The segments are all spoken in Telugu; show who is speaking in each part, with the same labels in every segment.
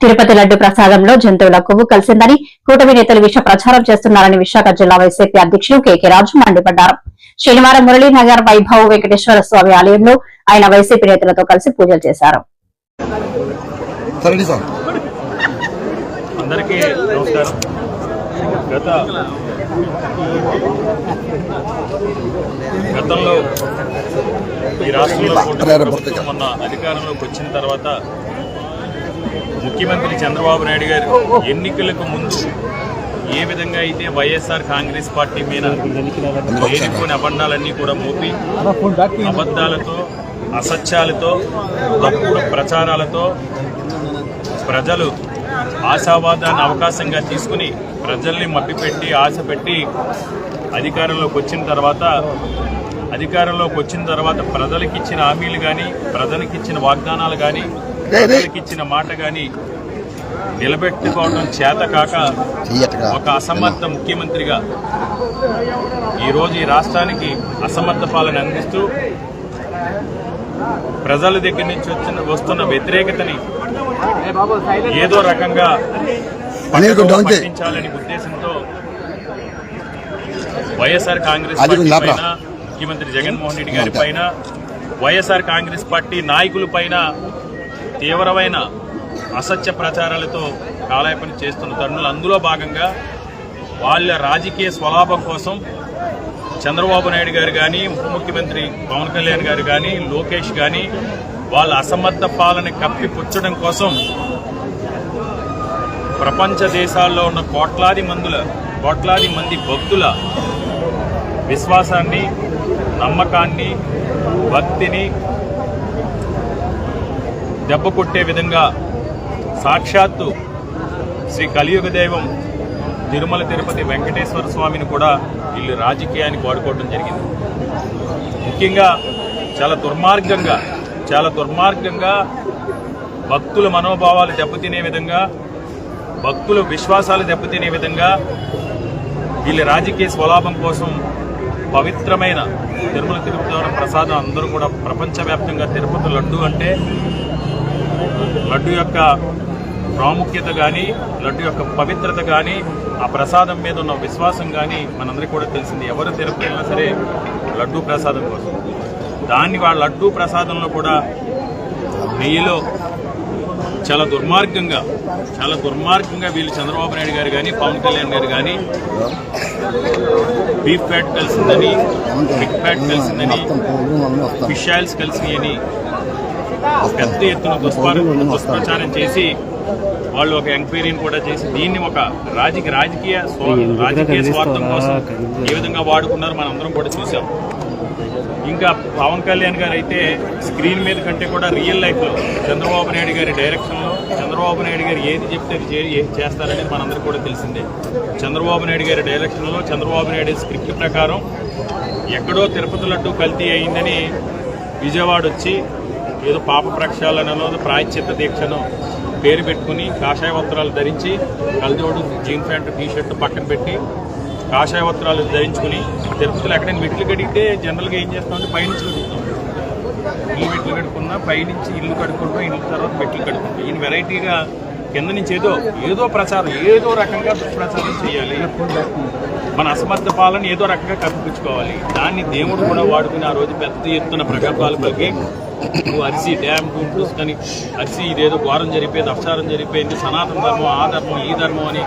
Speaker 1: తిరుపతి లడ్డు ప్రసాదంలో జంతువుల కొవ్వు కలిసిందని కూటమి నేతలు విష ప్రచారం చేస్తున్నారని విశాఖ జిల్లా వైసీపీ అధ్యక్షులు కెకే రాజు మండిపడ్డారు. శనివారం మురళీనగర్ వైభవ్ వెంకటేశ్వర స్వామి ఆలయంలో ఆయన వైసీపీ నేతలతో కలిసి పూజలు చేశారు.
Speaker 2: గతంలో ఈ రాష్ట్రంలో మొన్న అధికారంలోకి వచ్చిన తర్వాత ముఖ్యమంత్రి చంద్రబాబు నాయుడు గారు ఎన్నికలకు ముందు ఏ విధంగా అయితే వైఎస్ఆర్ కాంగ్రెస్ పార్టీ మీద లేనిపోని అబద్ధాలన్నీ కూడా మోపి అబద్ధాలతో అసత్యాలతో తప్పుడు ప్రచారాలతో ప్రజలు ఆశావాదాన్ని అవకాశంగా తీసుకుని ప్రజల్ని మభ్యపెట్టి ఆశ పెట్టి అధికారంలోకి వచ్చిన తర్వాత ప్రజలకు ఇచ్చిన హామీలు కానీ ప్రజలకు ఇచ్చిన వాగ్దానాలు కానీ ప్రజలకు ఇచ్చిన మాట కానీ నిలబెట్టుకోవడం చేతకాక ఒక అసమర్థ ముఖ్యమంత్రిగా ఈరోజు ఈ రాష్ట్రానికి అసమర్థ పాలన అందిస్తూ ప్రజల దగ్గర నుంచి వస్తున్న వ్యతిరేకతని ఏదో రకంగా పట్టించాలని ఉద్దేశంతో వైఎస్ఆర్ కాంగ్రెస్ పార్టీ పైన ముఖ్యమంత్రి జగన్మోహన్ రెడ్డి గారి పైన వైఎస్ఆర్ కాంగ్రెస్ పార్టీ నాయకుల పైన తీవ్రమైన అసత్య ప్రచారాలతో కాలయాపన చేస్తున్న తరుణులు అందులో భాగంగా వాళ్ళ రాజకీయ స్వలాభం కోసం చంద్రబాబు నాయుడు గారు కానీ ఉప ముఖ్యమంత్రి పవన్ కళ్యాణ్ గారు కానీ లోకేష్ కానీ వాళ్ళ అసమర్థ పాలన కప్పిపుచ్చడం కోసం ప్రపంచ దేశాల్లో ఉన్న కోట్లాది మంది భక్తుల విశ్వాసాన్ని, నమ్మకాన్ని, భక్తిని దెబ్బ కొట్టే విధంగా సాక్షాత్తు శ్రీ కలియుగ దైవం తిరుమల తిరుపతి వెంకటేశ్వర స్వామిని కూడా వీళ్ళు రాజకీయానికి వాడుకోవడం జరిగింది. ముఖ్యంగా చాలా దుర్మార్గంగా భక్తుల మనోభావాలు దెబ్బతినే విధంగా, భక్తుల విశ్వాసాలు దెబ్బతినే విధంగా వీళ్ళ రాజకీయ స్వలాభం కోసం పవిత్రమైన తిరుమల తిరుపతి ప్రసాదం అందరూ కూడా ప్రపంచవ్యాప్తంగా తిరుపతి లడ్డు అంటే లడ్డు యొక్క ప్రాముఖ్యత కానీ, లడ్డు యొక్క పవిత్రత కానీ, ఆ ప్రసాదం మీద ఉన్న విశ్వాసం కానీ మనందరికీ కూడా తెలిసింది. ఎవరు తిరుపతి వెళ్ళినా సరే లడ్డు ప్రసాదం కోసం, దాన్ని వాళ్ళ లడ్డు ప్రసాదంలో కూడా నెయ్యిలో చాలా దుర్మార్గంగా వీళ్ళు చంద్రబాబు నాయుడు గారు కానీ పవన్ కళ్యాణ్ గారు కానీ బీఫ్ ఫ్యాట్ కలిసిందని, పిగ్ ఫ్యాట్ కలిసిందని, ఫిష్ ఆయిల్స్ కలిసినాయని పెద్ద ఎత్తున దుష్ప్రచారం చేసి వాళ్ళు ఒక ఎంక్వైరీని కూడా చేసి దీన్ని ఒక రాజకీయ స్వార్థం కోసం ఏ విధంగా వాడుకున్నారో మనందరం కూడా చూసాం. ఇంకా పవన్ కళ్యాణ్ గారు అయితే స్క్రీన్ మీద కంటే కూడా రియల్ లైఫ్లో చంద్రబాబు నాయుడు గారి డైరెక్షన్లో చంద్రబాబు నాయుడు గారు ఏది చెప్తే చేస్తారనేది మనందరికీ కూడా తెలిసిందే. చంద్రబాబు నాయుడు గారి డైరెక్షన్లో చంద్రబాబు నాయుడు స్క్రిప్ట్ ప్రకారం ఎక్కడో తిరుపతి లడ్డు కల్తీ అయిందని విజయవాడ వచ్చి ఏదో పాప ప్రక్షాళనలో ప్రాయశ్చిత్త దీక్షను పేరు పెట్టుకుని కాషాయ వస్త్రాలు ధరించి కలజోడు జీన్ ప్యాంటు టీషర్ట్ పక్కన పెట్టి కాషాయ వస్త్రాలు ధరించుకుని తిరుపతిలో ఎక్కడైనా మెట్లు కడిగితే జనరల్గా ఏం చేస్తామంటే పైనుంచి కడుగుతాం. ఇల్లు మెట్లు కడుక్కున్నా పైనుంచి ఇల్లు కడుక్కుంటాం, ఇల్లు తర్వాత మెట్లు కడుక్కుంటాం. ఈయన వెరైటీగా కింద నుంచి ఏదో ప్రచారం ఏదో రకంగా దుష్ప్రచారం చేయాలి, మన అసమర్థ పాలన ఏదో రకంగా కప్పిపుచ్చుకోవాలి. దాన్ని దేవుడు కూడా వాడుకుని ఆ రోజు పెద్ద ఎత్తున ప్రగల్భాలు పలికి నువ్వు అరిసి డ్యామ్ చూసుకొని అరిసి ఇదేదో ఘోరం జరిగిపోయింది, అపచారం జరిగిపోయింది, సనాతన ధర్మం ఆ ధర్మం ఈ ధర్మం అని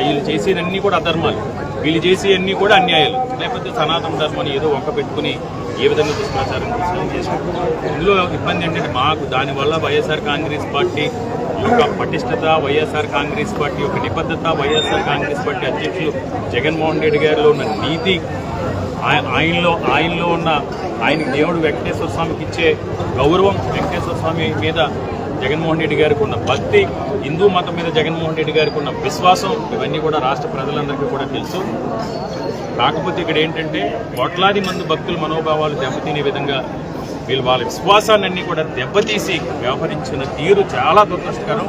Speaker 2: వీళ్ళు చేసేదన్నీ కూడా అధర్మాలు, వీళ్ళు చేసేవన్నీ కూడా అన్యాయాలు, లేకపోతే సనాతన ధర్మం అని ఏదో వంక పెట్టుకుని ఏ విధంగా దుష్ప్రచారం చేశారు. ఇందులో ఇబ్బంది ఏంటంటే మాకు దానివల్ల వైఎస్ఆర్ కాంగ్రెస్ పార్టీ యొక్క పటిష్టత, వైఎస్ఆర్ కాంగ్రెస్ పార్టీ యొక్క నిబద్ధత, వైఎస్ఆర్ కాంగ్రెస్ పార్టీ అధ్యక్షులు జగన్మోహన్ రెడ్డి గారిలో ఉన్న నీతి, ఆయనలో ఉన్న ఆయనకి దేవుడు వెంకటేశ్వర స్వామికి ఇచ్చే గౌరవం, వెంకటేశ్వర స్వామి మీద జగన్మోహన్ రెడ్డి గారికి ఉన్న భక్తి, హిందూ మతం మీద జగన్మోహన్ రెడ్డి గారికి ఉన్న విశ్వాసం, ఇవన్నీ కూడా రాష్ట్ర ప్రజలందరికీ కూడా తెలుసు. కాకపోతే ఇక్కడ ఏంటంటే కోట్లాది మంది భక్తుల మనోభావాలు దెబ్బతినే విధంగా వీళ్ళు వాళ్ళ విశ్వాసాన్ని కూడా దెబ్బతీసి వ్యవహరించిన తీరు చాలా దురదృష్టకరం.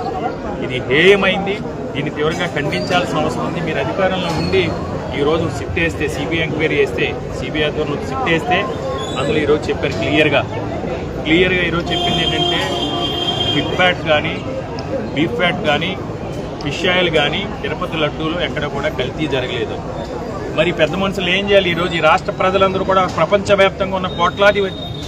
Speaker 2: ఇది హేయమైంది, దీన్ని తీవ్రంగా ఖండించాల్సిన అవసరం ఉంది. మీరు అధికారంలో ఉండి ఈరోజు సిట్ వేస్తే, సిబిఐ ఎంక్వైరీ వేస్తే, సిబిఐ ఆధ్వర్యంలో సిట్ వేస్తే అందులో ఈరోజు చెప్పారు క్లియర్గా ఈరోజు చెప్పింది ఏంటంటే ఫిట్ ఫ్యాట్ కానీ బీఫ్ ఫ్యాట్ కానీ ఫిష్ ఆయిల్ కానీ తిరుపతి లడ్డూలు ఎక్కడ కూడా కల్తీ జరగలేదు. మరి పెద్ద మనుషులు ఏం చేయాలి? ఈరోజు ఈ రాష్ట్ర ప్రజలందరూ కూడా ప్రపంచవ్యాప్తంగా ఉన్న కోట్లాది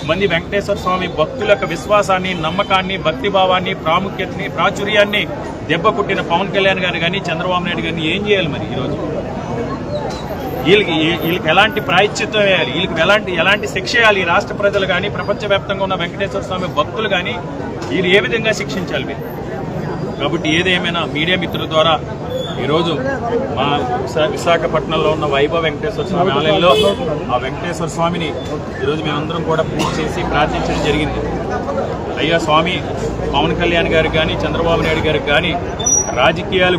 Speaker 2: మంది వెంకటేశ్వర స్వామి భక్తుల యొక్క విశ్వాసాన్ని, నమ్మకాన్ని, భక్తిభావాన్ని, ప్రాముఖ్యతని, ప్రాచుర్యాన్ని దెబ్బ కొట్టిన పవన్ కళ్యాణ్ గారు కానీ చంద్రబాబు నాయుడు గారిని ఏం చేయాలి? మరి ఈరోజు వీళ్ళకి ఎలాంటి ప్రాయశ్చిత్తం వేయాలి? వీళ్ళకి ఎలాంటి శిక్ష వేయాలి? ఈ రాష్ట్ర ప్రజలు కానీ ప్రపంచవ్యాప్తంగా ఉన్న వెంకటేశ్వర స్వామి భక్తులు కానీ వీరు ఏ విధంగా శిక్షించాలి మీరు? కాబట్టి ఏదేమైనా మీడియా మిత్రుల ద్వారా ఈరోజు మా విశాఖపట్నంలో ఉన్న వైభవ వెంకటేశ్వర స్వామి ఆలయంలో ఆ వెంకటేశ్వర స్వామిని ఈరోజు మేమందరం కూడా పూజ చేసి ప్రార్థించడం జరిగింది. అయ్యా స్వామి, పవన్ కళ్యాణ్ గారికి కానీ చంద్రబాబు నాయుడు గారికి కానీ రాజకీయాల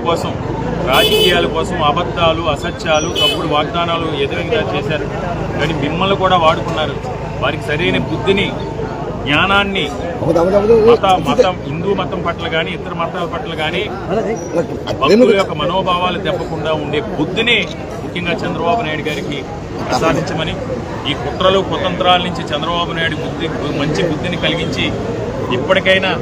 Speaker 2: కోసం అబద్ధాలు, అసత్యాలు, తప్పుడు వాగ్దానాలు ఎదురుగా చేశారు. కానీ మిమ్మల్ని కూడా వాడుకున్నారు. వారికి సరైన బుద్ధిని, జ్ఞానాన్ని హిందూ మతం పట్ల కానీ ఇతర మతాల పట్ల కానీ భక్తుల యొక్క మనోభావాలు దెబ్బకుండా ఉండే బుద్ధిని ముఖ్యంగా చంద్రబాబు నాయుడు గారికి ప్రసాదించమని, ఈ కుట్రలు కుతంత్రాల నుంచి చంద్రబాబు నాయుడు మంచి బుద్ధిని కలిగించి ఇప్పటికైనా